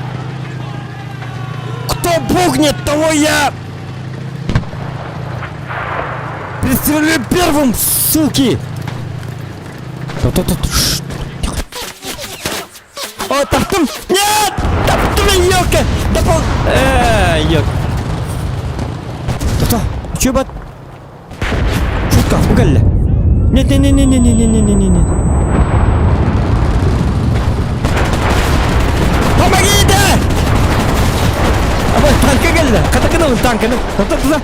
Кто пухнет, того я... Пристрелю первым, суки! О, таптым! Нет! Таптым, ёлка! Ёлка! Что? Чё, бат? Шутка, пугали. Нет. Помогите! Абай, танка geldi. Катаканул танка. Туда.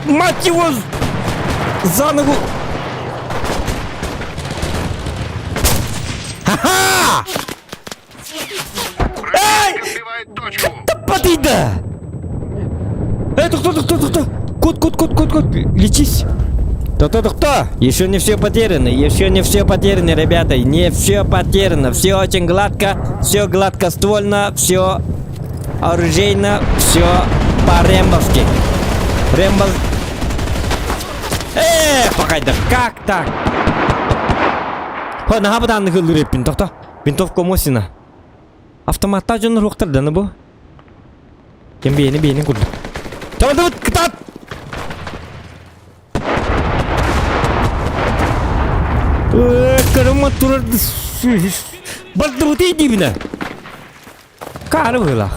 Мать его! За ногу! Ха-ха! Отбивает точку. Подойда! Это кто? Кот, лечись. Кто? Еще не все потеряно, ребята, не все потеряно, все очень гладко, все гладкоствольно, все оружейно, все по-рембовски. Погоди, как так? О, нага бұдан ғылыреппін, тоқта. Винтовка мосина. Автоматта жоныр оқтырданы бұл. Кен бейні күрді. Давай, кытат! Кырыма тұрарды. Барды бұты дейбіні. Кары бұғылақ.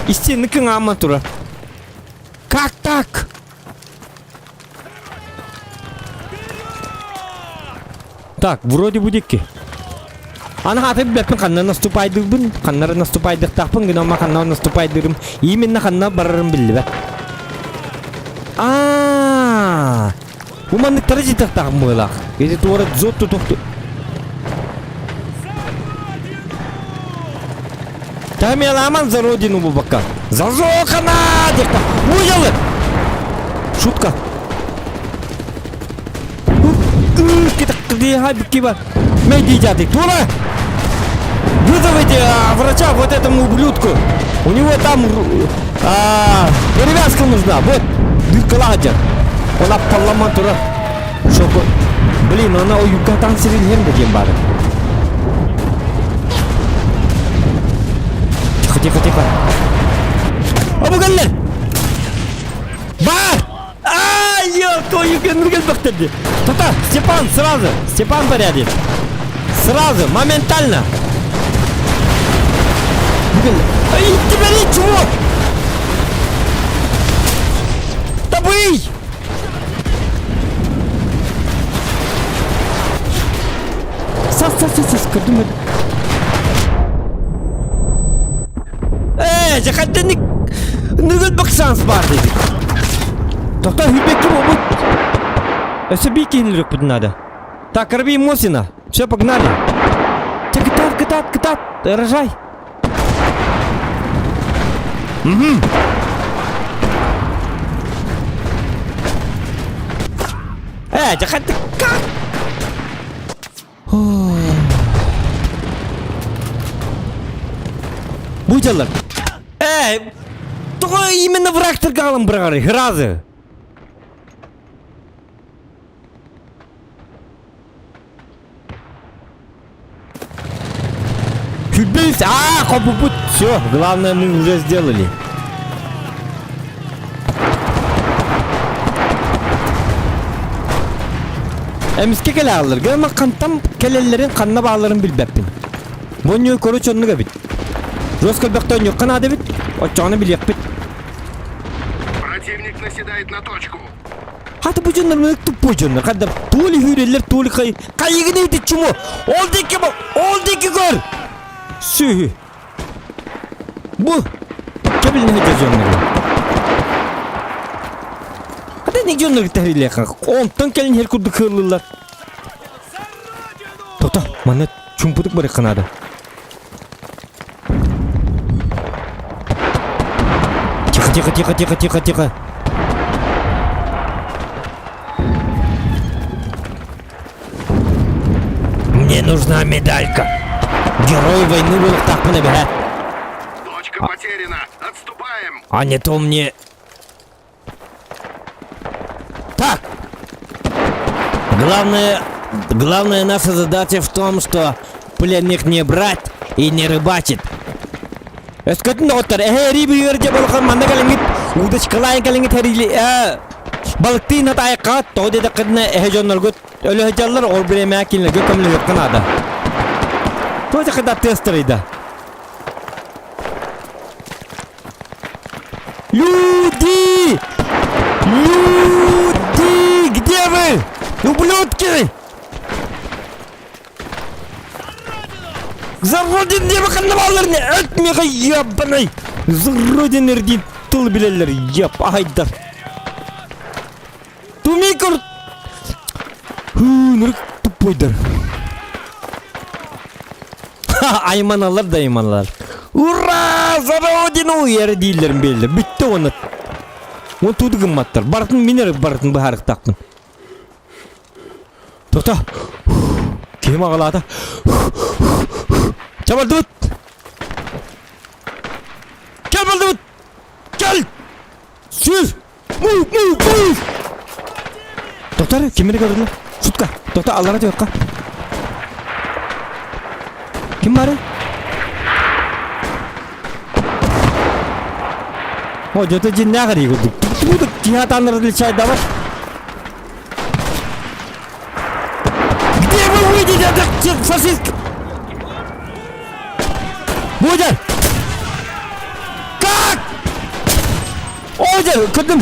Истенікін ама тұра. Как так? Так, вроде будеки. Ана хаты бәппен қанна наступайдырбын, қаннары наступайдықтақпын, гынома қанна наступайдырым, именно қанна барарым білді бәп. Умандықтары жетіқтағым бойлақ. Еді туары зотты тоқты. Тәме аламан за родину бұл баққа. За зоқана! Декта. Уйалы! Шутка. Китай бар. Мэйди дядик. Тура! Вызовите врача вот этому ублюдку. У него там перевязка нужна. Вот. Дыркаладжа. Она парламент тура. Чтобы... Блин, она у Юкатан сирилген деген бар. Тихо. Абугаллер! Бар! Ёлка, Юген бақтырды. Тута, Степан, сразу. Степан порядит. Сразу, моментально. Ай, тебя ничего! Добый! Сас, кырдым. Жақатты нүгіл бақсаңыз бар деді. Тоқта хүлбекті обыт. Өсі бей кейінлірік бұдын ады. Так, рви Мосина. Все, погнали. Катат, рожай. Жақатты как? Будялар. Только именно враг торгалом брали, гразы. Чудись! Хопупут! Все, главное мы уже сделали. Эмиске келе алыр. Гама кантам келелерин канна бааларын билбеппин. Боньой короче оннуга бит. Роскольбектон yok kanada bit. Очаны билек бит. Противник наседает на точку. Hadi bu canlar mı tuppu canlar. Hadi tuğli hüreller tuğli kayı. Kayı neydi çumu? Oldu ki gör. Sühü. Bu. Kebil ne hece canlar. Hadi ne canlar tahriyle kanka. Ondan kelin her kurdu kırılırlar. Tota, mana çumpuduk bari kanada. Тихо. Мне нужна медалька. Герой войны был так на бега. Точка потеряна. Отступаем. А не то мне... Так. Главная наша задача в том, что пленных не брать и не рыбачить. Эскотин доктор, риби юрде балхан манда калингит, удаш калайн калингит харили, балыктын атайка, тоде да кадна жоннолгут, өлө хажаллар ол биреме кинлеге көмлө канада. Тоде када тестерида. Люди! Где вы? Ублюдки! За родину каннабалларны өтмеге яббанай. За родину эрдин тыл билелер яб айдар. Тумикор. Нырык тупойдар. Айманалар да айманалар. Ура! За родину ері дейлерін белді. Бітті оны. Он тудығын маттар. Бартын менер бартын бұхарық тақпын. Тоқта. Кем ағалады. Çabuk dur. Gel. Sür. Move. Doktor kimleri gördün? Sutka. Doktor Allah'a diyor ka. Kim var? O jota jinna gari go. Bu cihat anları çay da var. Где вы выйдете, фашист? Будер! Как? Одер, кыдым!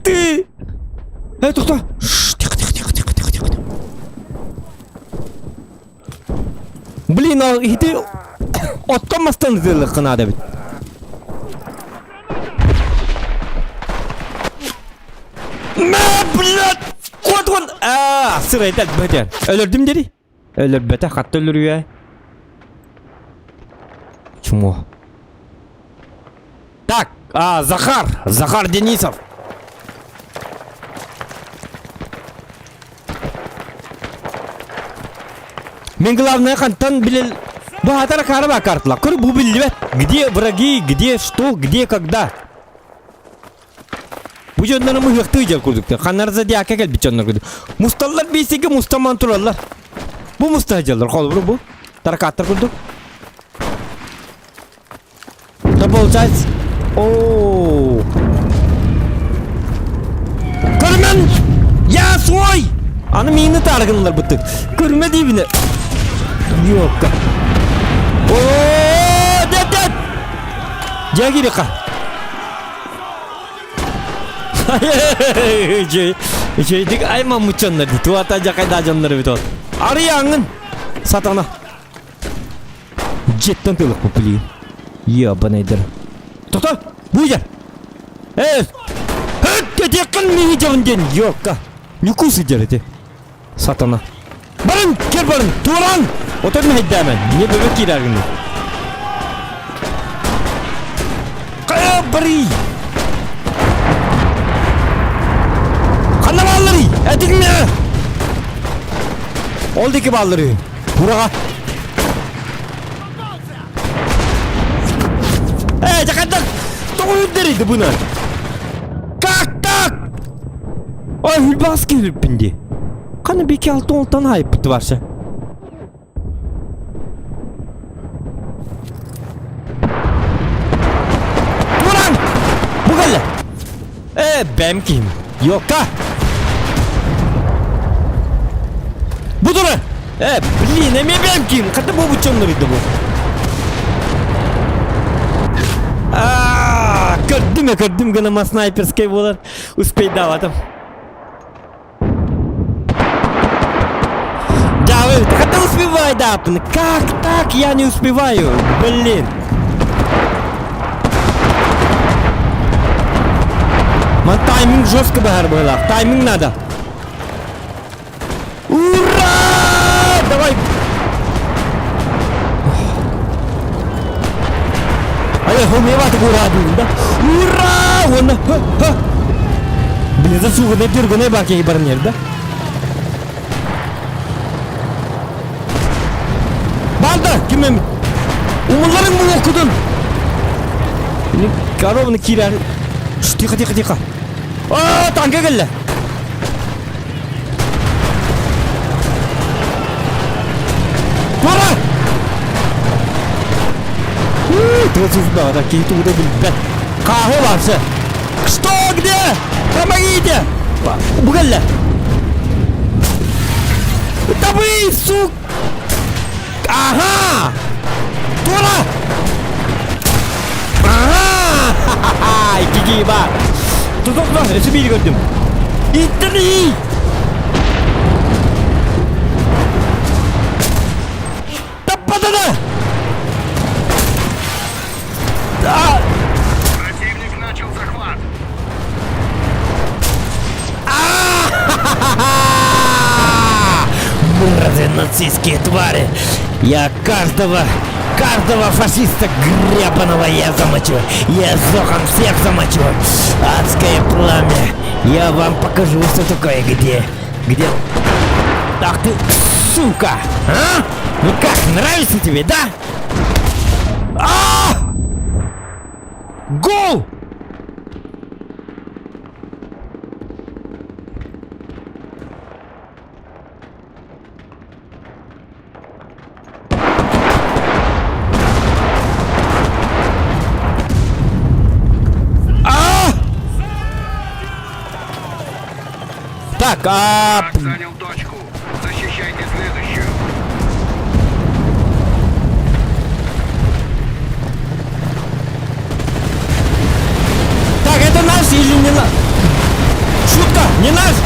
Ты! Тихо. Блин, а иди оттамастан зылық надо бит. Блядь! Кот! Сырай так бәтер. Өлірдім деді? Өлір бәтер, қатты өлір үй. Чмо? Так, Захар Денисов. Мен главное қантан білел... Бағатара қарыба картыла. Көрі бұл білді бәт. Где враги, где что, где когда. Bu jönleri mu hıhtı ıcal kurdukta. Kanarıza diye akak elbit jönler kurdu. Mustallar beyseki mustaman turallar. Bu musta ıcallar. Kol bu. Tarakatlar kurduk. Da получается. Ooo. Körmen! Ya soy! Anı mini targınlar bıttık. Körme dibine. Yok. Ooo! Det! Jagiri ka. Şeydik ayman muçanlar di. Tuata jakay da canları bitot. Arayangın. Satana. Jetten tılık bu pili. Ya bana eder. Tohta. Bu yer. Evet. Hıt yakın mı javnden yok ka. Yukusu jarete. Satana. Barın gel barın. Turan. Oturma heddamen. Niye bebek girer günü. Kaya bari. Balları, edik mi? Oldu ki balları. Buraya. Jakarta. Doğru deriydi buna. Tak. Ay hülbas gelip bindi. Kanı bir iki altı oltan hayıp bitti varsa. Buran! Bu gelle. Ben kim? Yok ha. Budur. Блин, я benim kim? Katı bu buçonlarıydı bu. Gördüm gana ma снайперской болар. Успеть даватым. Да вы, когда успевай, да? Как так? Я не успеваю. Блин. Man тайминг жестко бахар была. Тайминг надо. Ура! Давай! Ай, хумеват гураду, да? Ура! Вон! Блин, засуганный дырганый баки барнер, да? Balda, kimim? Umurların mı okudun? Коровны kirer. Тихо. Tanka geldi. Пора! Да, какие-то удобные. Кахо вообще. Что, где? Помогите! Бугальля! Да вы, сук! Ага! Пора! Ага! Ха-ха-ха! İki bak! Tutukla! Resmi gördüm. İttiri! Tapadana! Противник начал захват. Мразы нацистские твари! Я каждого фашиста гребаного я замочу! Я зохом всех замочу! Адское пламя! Я вам покажу, что такое, где? Ах ты, сука! А? Ну как, нравится тебе, да? Гол! Так, Занял точку. Защищайте следующую. Так, это наш или не наш? Шутка, не наш?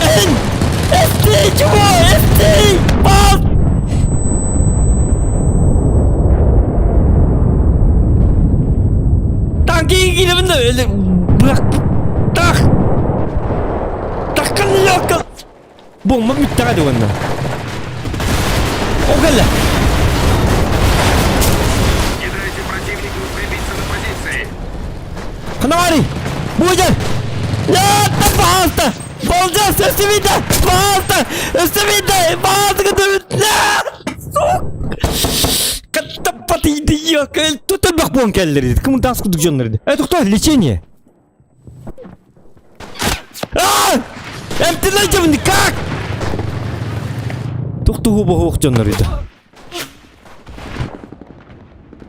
Эй, чего? Пал! Tanki gidelim de öyle bırak. Tak. Takkan yok. Bomba bitti hadi ondan. O kadar. Не дайте противнику укрепиться на позиции. Канавари. Буйдер. Ya balta. Balta üstümde. Balta. Üstümde. Balta üstümde. Katta patıydı yok. Tutun bak bu kelleri. Kımın dans kuduk canları. Doktor лечение. Emtilayacağım kalk. Doktor hubuk canlarıydı.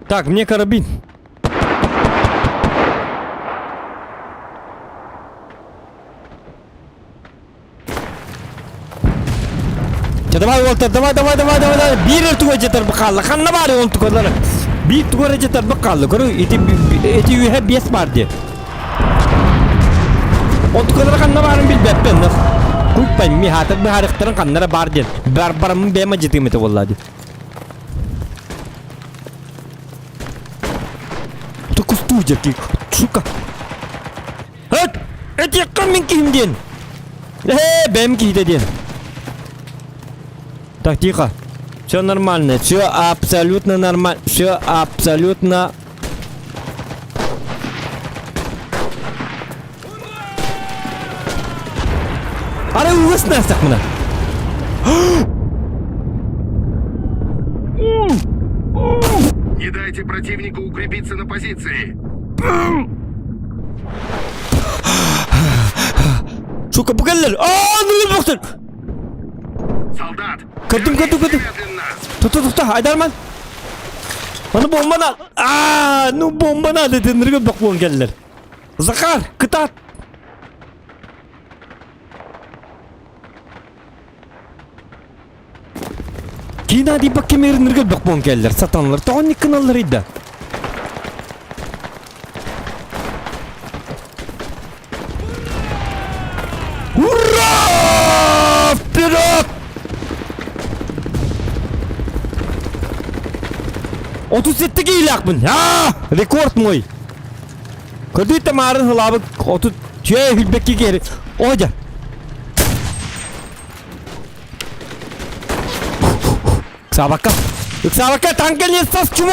Так, мне карабин. Давай, Уолтер, давай. Bir tuğa jeter bakalım. Kanna bari on tuğaları. Bir tuğa jeter bakalım. Görü eti yühe bes var diye. On tuğaları kanna bari bil betten. Kuypay mi hatta bir harikatların kanlara bar diye. Barbarımın beyma jetimete vallahi. Tuğacak ki. Suka. Hıt! Eti yakkan min kim diyen. Benim ki diyen. Так, тихо. Все нормально. Все абсолютно нормально. Все абсолютно... Ара угас насак мына. Не дайте противнику укрепиться на позиции. Сука, пугаллар. Ну бактыр. Солдат! Кырдым. Немедленно! Тута, Айдарман. Аны бомбаны ал. Ну бомбаны ал дедендерге бак болған келдер. Захар, кытат. Кина ди бак кемеринерге бак болған келдер. Сатанлар тоғын каналлар иді. Ура! Вперед! 37 ilakmın. Rekord mı? Kırdı tamarın hılabı 30 hülbeki geri. Oca. Sabaka. Tankel yetsas çumu.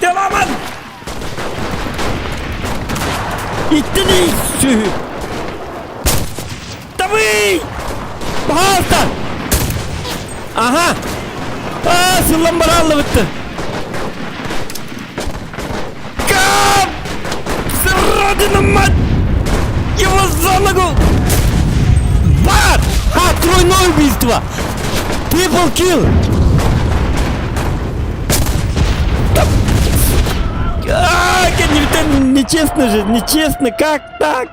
Devamın. İttini sühü. Tabii. Bahartan. Aha. Sırlan bana aldı bitti. Kap! Срадина мать! Его за ногу! Бар! Тройное убийство! Triple kill! Нечестно же, нечестно, как так?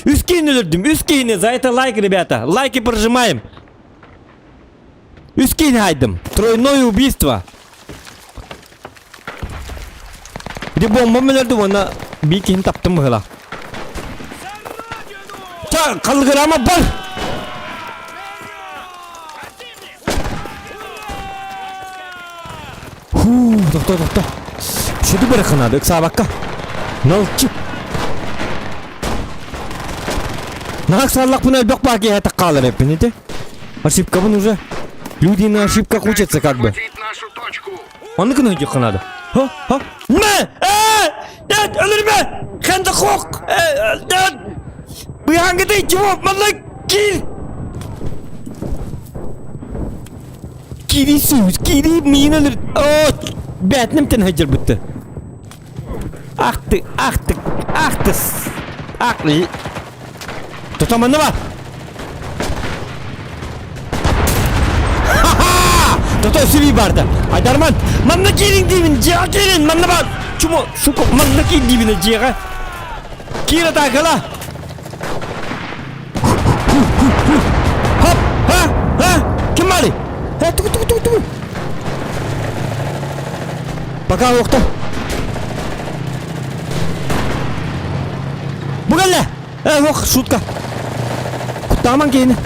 Üsküyünü öldürdüm, Üsküyünü. За это лайк, ребята. Лайки прожимаем. Üsküyünü haydım. Тройное убийство. Bir de bombam öldürdü ona. Bir kim taptım mı hala? Çak kalgırama bal. Doktor. Şunu bırakın abi, sağa bakka. Nalçı. Nak sallak bunu elbak baki hata kalır hepini de. Ошибка вон уже. Люди на ошибках учатся как бы. Захватить нашу точку. Onu kına ödüyor kanadı. Ha? Ne? Ölürme! Kendi kok! Bu hangi de cevap bana gir! Giri min ölür. Betnim ten hacer bitti. Aktı. Tutaman ne var? Toto sürüyü barda. Aydarman, manna gelin dibine, ciğa gelin, manna bak. Çumo, suko, manna gelin dibine, ciğa. Kira takala. Hop, ha, kim var? Tuk. Bakalım yoktu. Bu gel ne? Yok, şutka. Kutlaman gelin.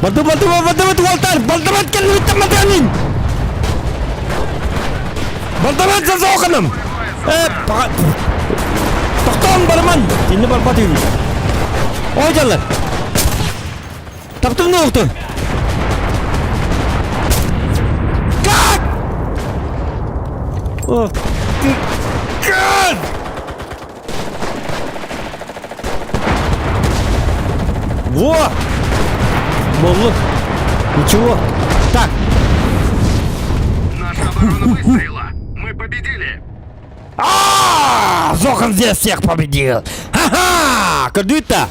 Bantu Walter, bantu kelli teman-teman. Бардаман за окном! Тоқтауын барман! Сені бар батыйын. Ой жалар! Таптым не оқты? Как? О, ты... Как? Во! Моллы! Ничего. Так, Наша оборона выстояла. Мы победили. Зохан здесь всех победил! Ха-ха! Кырдыйта!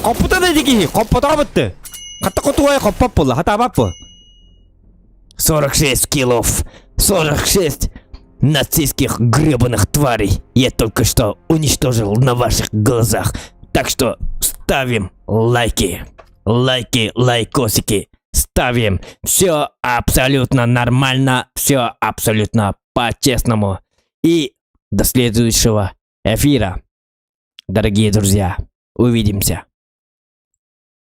Коппута да дикий, коппута бытты! Хатта котуая коппап болды, хата баппы! 46 килов! 46 нацистских гребаных тварей я только что уничтожил на ваших глазах. Так что ставим лайки, лайкосики, ставим. Все абсолютно нормально, все абсолютно по-честному. И до следующего эфира, дорогие друзья. Увидимся.